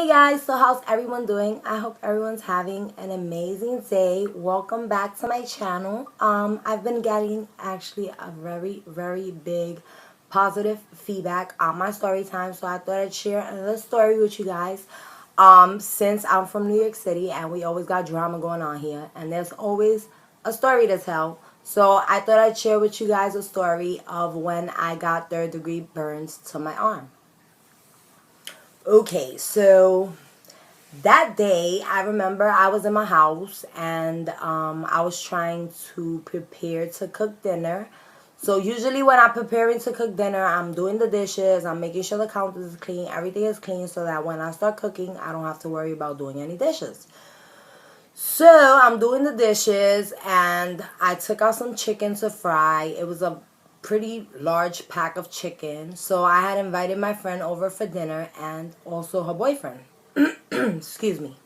guys, so how's everyone doing? I hope everyone's having an amazing day. Welcome back to my channel. I've been getting actually a very big positive feedback on my story time, so I thought I'd share another story with you guys. Since I'm from New York City and we always got drama going on here and there's always a story to tell. So I thought I'd share with you guys a story of when I got third-degree burns to my arm. Okay, so that day I remember I was in my house and I was trying to prepare to cook dinner. So usually when I'm preparing to cook dinner, I'm doing the dishes, I'm making sure the counter is clean, everything is clean, so that when I start cooking, I don't have to worry about doing any dishes. So I'm doing the dishes and I took out some chicken to fry. It was a pretty large pack of chicken. So I had invited my friend over for dinner and also her boyfriend. Excuse me.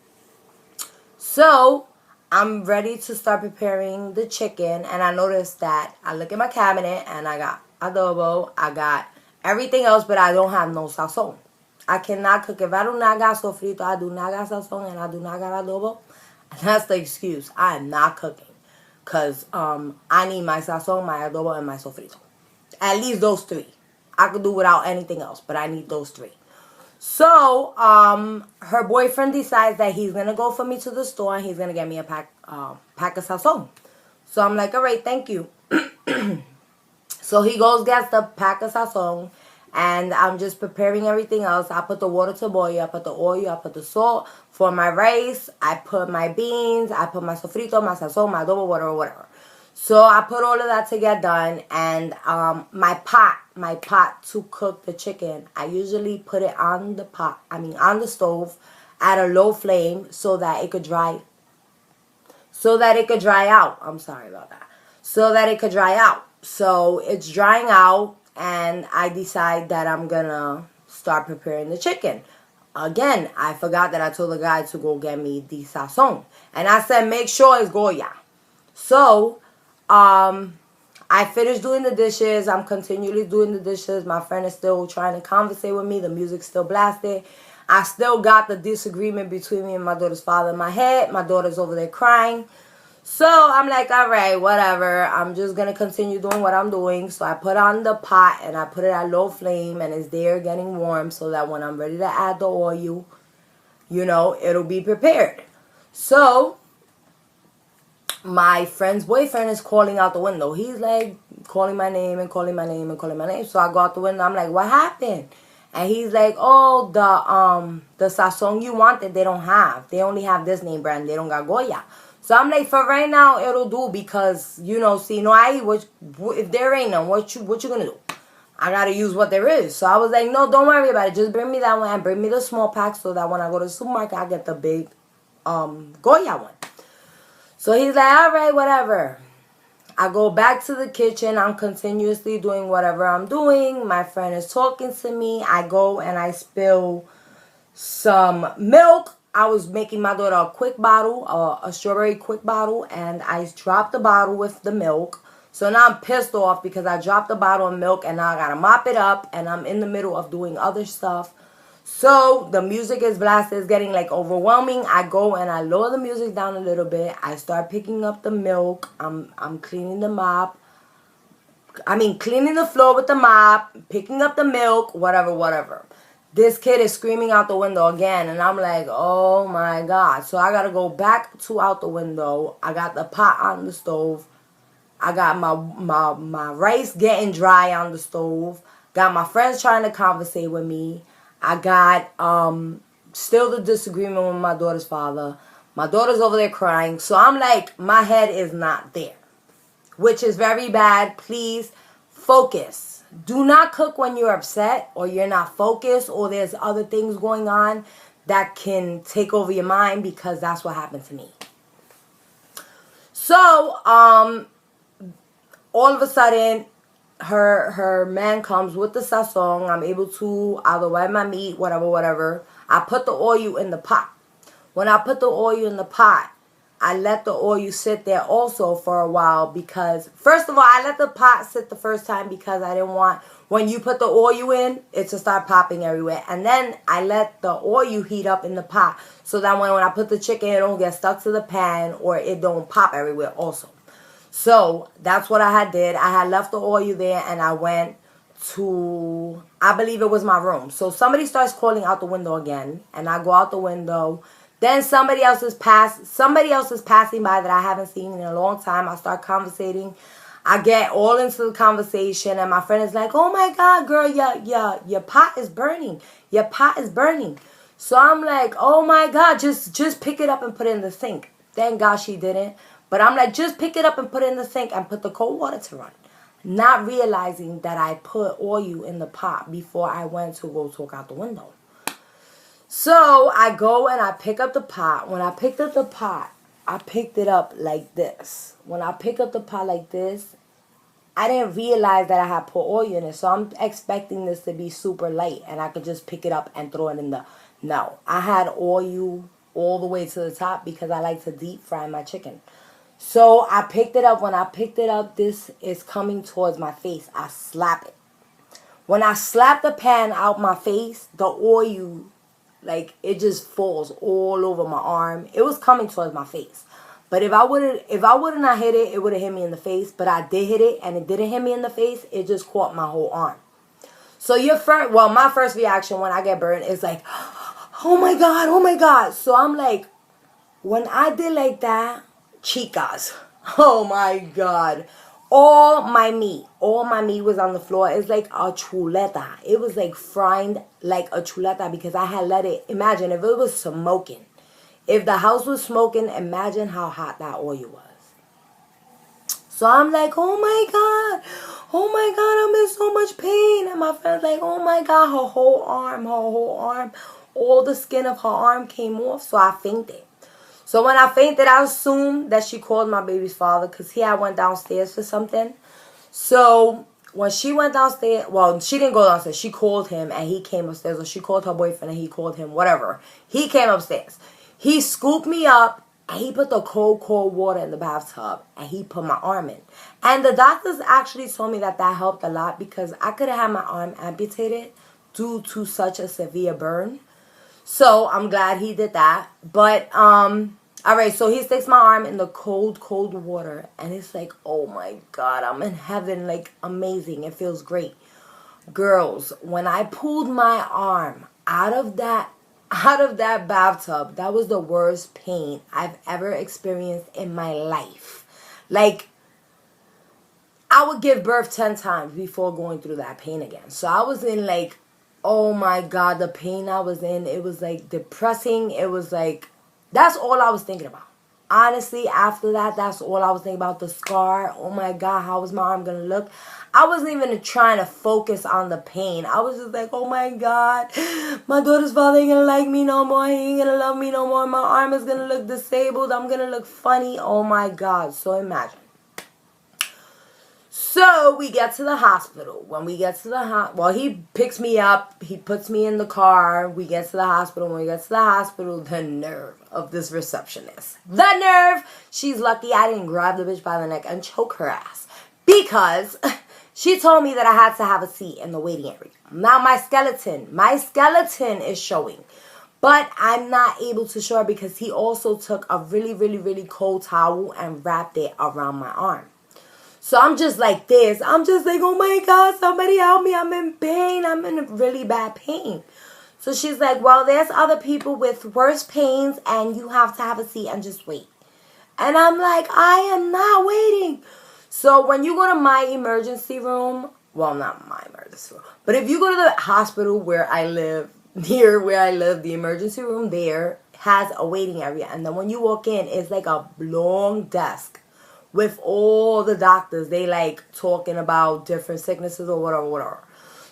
So I'm ready to start preparing the chicken and I noticed that I look at my cabinet and I got adobo, I got everything else, but I don't have no sazon. I cannot cook. If I do not got sofrito, I do not got sazon, and I do not got adobo, that's the excuse. I am not cooking. Because I need my sazon, my adobo, and my sofrito. At least those three. I could do without anything else, but I need those three. So, her boyfriend decides that he's going to go for me to the store and he's going to get me a pack of sazon. So I'm like, all right, thank you. So he goes, gets the pack of sazon, and I'm just preparing everything else. I put the water to boil, I put the oil, I put the salt for my rice, I put my beans, I put my sofrito, my sazon, my adobo, whatever. So I put all of that to get done, and my pot to cook the chicken, I usually put it on the stove at a low flame so that it could dry out. I'm sorry about that. So that it could dry out. So it's drying out, and I decide that I'm gonna start preparing the chicken. Again, I forgot that I told the guy to go get me the sazon. And I said, make sure it's Goya. So, I finished doing the dishes. I'm continually doing the dishes. My friend is still trying to conversate with me. The music's still blasted. I still got the disagreement between me and my daughter's father in my head. My daughter's over there crying. So I'm like, all right, whatever. I'm just going to continue doing what I'm doing. So I put on the pot and I put it at low flame and it's there getting warm so that when I'm ready to add the oil, it'll be prepared. So my friend's boyfriend is calling out the window. He's like calling my name and calling my name and calling my name. So I go out the window. I'm like, what happened? And he's like, oh, the sazon you wanted, they don't have. They only have this name brand. They don't got Goya. So I'm like, for right now, it'll do because, if there ain't none, what you gonna do? I gotta use what there is. So I was like, no, don't worry about it. Just bring me that one and bring me the small pack so that when I go to the supermarket, I get the big Goya one. So he's like, all right, whatever. I go back to the kitchen. I'm continuously doing whatever I'm doing. My friend is talking to me. I go and I spill some milk. I was making my daughter a quick bottle, a strawberry quick bottle, and I dropped the bottle with the milk. So now I'm pissed off because I dropped the bottle of milk and now I gotta mop it up and I'm in the middle of doing other stuff. So the music is blasted, it's getting like overwhelming. I go and I lower the music down a little bit. I start picking up the milk. I'm cleaning the mop. Cleaning the floor with the mop, picking up the milk, whatever. This kid is screaming out the window again, and I'm like, oh my God. So I gotta go back out the window. I got the pot on the stove. I got my rice getting dry on the stove. Got my friends trying to conversate with me. I got still the disagreement with my daughter's father. My daughter's over there crying. So I'm like, my head is not there, which is very bad. Please focus. Do not cook when you're upset or you're not focused or there's other things going on that can take over your mind, because that's what happened to me. So, all of a sudden, her man comes with the sazon. I'm able to either wipe my meat, whatever. I put the oil in the pot. When I put the oil in the pot, I let the oil sit there also for a while because, first of all, I let the pot sit the first time because I didn't want, when you put the oil in, it to start popping everywhere. And then I let the oil heat up in the pot so that when I put the chicken, it don't get stuck to the pan or it don't pop everywhere also. So that's what I had did. I had left the oil there and I went to, I believe it was my room. So somebody starts calling out the window again and I go out the window. Then somebody else is passing by that I haven't seen in a long time. I start conversating. I get all into the conversation and my friend is like, "Oh my God, girl, your pot is burning. Your pot is burning." So I'm like, "Oh my God, just pick it up and put it in the sink." Thank God she didn't. But I'm like, just pick it up and put it in the sink and put the cold water to run. Not realizing that I put oil in the pot before I went to go talk out the window. So I go and I pick up the pot. When I picked up the pot, I picked it up like this. When I pick up the pot like this, I didn't realize that I had put oil in it. So I'm expecting this to be super light and I could just pick it up and throw it in the... No, I had oil all the way to the top because I like to deep fry my chicken. So I picked it up. When I picked it up, this is coming towards my face. I slap it. When I slap the pan out my face, the oil... like, it just falls all over my arm. It was coming towards my face. But if I would not hit it, it would have hit me in the face. But I did hit it, and it didn't hit me in the face. It just caught my whole arm. So my first reaction when I get burned is like, "Oh my God, oh my God." So I'm like, when I did like that, chicas, oh my God. All my meat was on the floor. It's like a chuleta. It was like fried like a chuleta because I had let it. Imagine if it was smoking. If the house was smoking, imagine how hot that oil was. So I'm like, "Oh my God. Oh my God, I'm in so much pain." And my friend's like, "Oh my God, her whole arm, all the skin of her arm came off." So I fainted. So when I fainted, I assumed that she called my baby's father because he had went downstairs for something. So when she went downstairs, well, she didn't go downstairs. She called him and he came upstairs. Or she called her boyfriend and he called him, whatever. He came upstairs. He scooped me up and he put the cold water in the bathtub and he put my arm in. And the doctors actually told me that helped a lot because I could have had my arm amputated due to such a severe burn. So I'm glad he did that. But all right, so he sticks my arm in the cold water and it's like, oh my God, I'm in heaven. Like, amazing. It feels great. Girls, when I pulled my arm out of that bathtub, that was the worst pain I've ever experienced in my life. Like, I would give birth 10 times before going through that pain again. So I was in like, oh my God, the pain I was in, it was like depressing. It was like, that's all I was thinking about. Honestly, after that, that's all I was thinking about. The scar. Oh my God, how was my arm going to look? I wasn't even trying to focus on the pain. I was just like, oh my God, my daughter's father ain't going to like me no more. He ain't going to love me no more. My arm is going to look disabled. I'm going to look funny. Oh my God. So imagine. So we get to the hospital. When we get to the well, he picks me up. He puts me in the car. We get to the hospital. When we get to the hospital, the nerve of this receptionist. The nerve. She's lucky I didn't grab the bitch by the neck and choke her ass. Because she told me that I had to have a seat in the waiting area. Now my skeleton is showing. But I'm not able to show her because he also took a really cold towel and wrapped it around my arm. So I'm just like this. I'm just like, oh my God, somebody help me. I'm in pain. I'm in really bad pain. So she's like, well, there's other people with worse pains and you have to have a seat and just wait. And I'm like, I am not waiting. So when you go to my emergency room, well, not my emergency room, but if you go to the hospital where I live, near where I live, the emergency room there has a waiting area. And then when you walk in, it's like a long desk with all the doctors. They like talking about different sicknesses or whatever.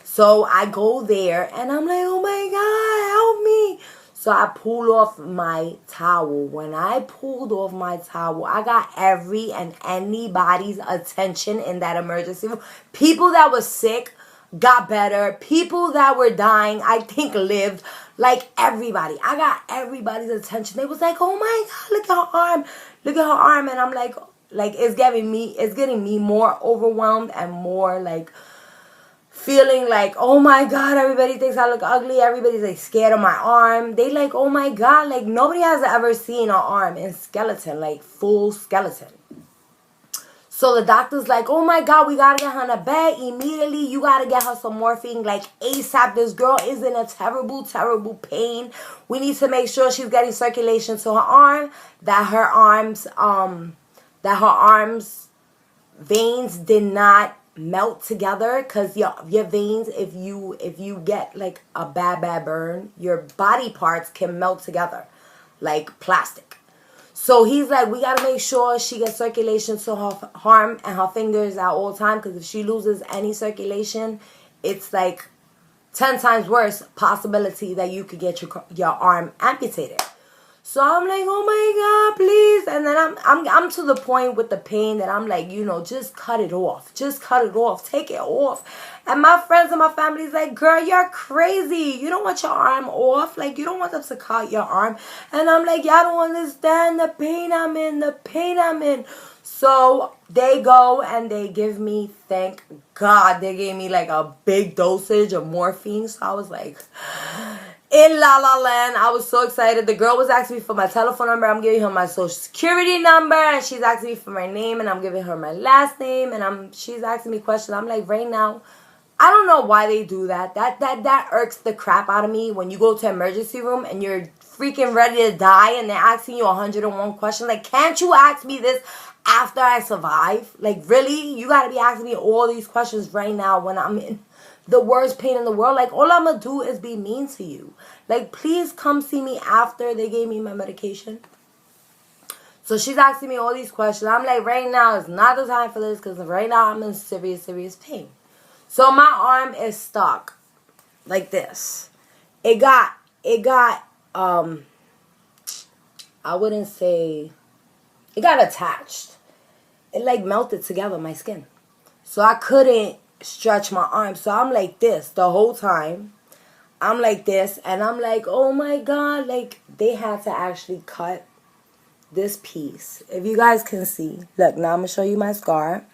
So I go there and I'm like, oh my God, help me. So I pull off my towel. When I pulled off my towel, I got every and anybody's attention in that emergency room. People that were sick got better. People that were dying, I think, lived. Like everybody. I got everybody's attention. They was like, oh my God, look at her arm. Look at her arm. And I'm like it's getting me more overwhelmed and more like feeling like, oh my God, everybody thinks I look ugly. Everybody's like scared of my arm. They like, oh my God, like nobody has ever seen an arm in skeleton, like full skeleton. So the doctor's like, oh my God, we gotta get her in a bed immediately. You gotta get her some morphine like ASAP. This girl is in a terrible, terrible pain. We need to make sure she's getting circulation to her arm, that her arms veins did not melt together, because your veins, if you get like a bad burn, your body parts can melt together like plastic. So he's like, we got to make sure she gets circulation to her arm and her fingers at all time, because if she loses any circulation, it's like 10 times worse possibility that you could get your arm amputated. So I'm like, oh my God, please. And then I'm to the point with the pain that I'm like, just cut it off. Just cut it off. Take it off. And my friends and my family's like, girl, you're crazy. You don't want your arm off. Like, you don't want them to cut your arm. And I'm like, y'all don't understand the pain I'm in. The pain I'm in. So they go and they give me, thank God, they gave me like a big dosage of morphine. So I was like, in La La Land. I was so excited. The girl was asking me for my telephone number. I'm giving her my social security number. And she's asking me for my name. And I'm giving her my last name. And she's asking me questions. I'm like, right now, I don't know why they do that. That irks the crap out of me when you go to emergency room and you're freaking ready to die and they're asking you 101 questions. Like, can't you ask me this after I survive? Like, really? You got to be asking me all these questions right now when I'm in the worst pain in the world. Like, all I'm going to do is be mean to you. Like, please come see me after they gave me my medication. So she's asking me all these questions. I'm like, right now is not the time for this, because right now I'm in serious, serious pain. So my arm is stuck like this. It got, I wouldn't say, it got attached. It like melted together, my skin. So I couldn't stretch my arm. So I'm like this the whole time. I'm like this, and I'm like, oh my God, like they had to actually cut this piece. If you guys can see, look, now I'm gonna show you my scar.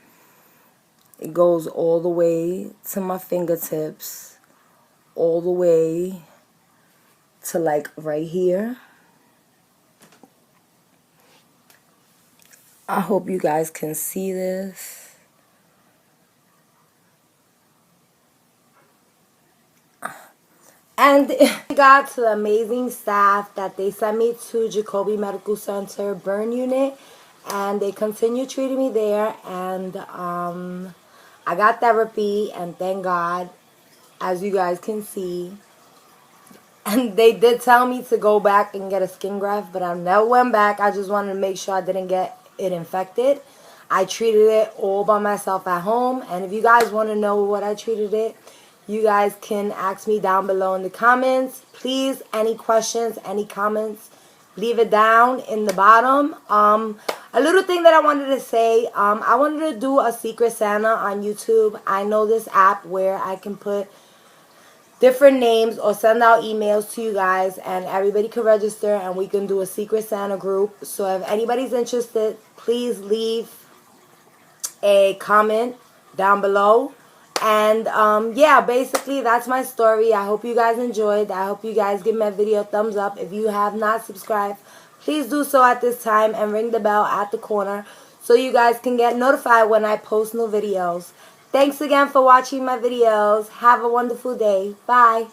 It goes all the way to my fingertips, all the way to like right here. I hope you guys can see this. And got to the amazing staff that they sent me to Jacoby Medical Center burn unit, and they continue treating me there. And I got therapy, and thank God, as you guys can see. And they did tell me to go back and get a skin graft, but I never went back. I just wanted to make sure I didn't get it infected. I treated it all by myself at home. And if you guys want to know what I treated it, you guys can ask me down below in the comments. Please, any questions, any comments, leave it down in the bottom. A little thing that I wanted to say, I wanted to do a Secret Santa on YouTube. I know this app where I can put different names or send out emails to you guys, and everybody can register and we can do a Secret Santa group. So if anybody's interested, please leave a comment down below. And yeah, basically that's my story. I hope you guys enjoyed. I hope you guys give my video a thumbs up. If you have not subscribed, please do so at this time and ring the bell at the corner so you guys can get notified when I post new videos. Thanks again for watching my videos. Have a wonderful day. Bye.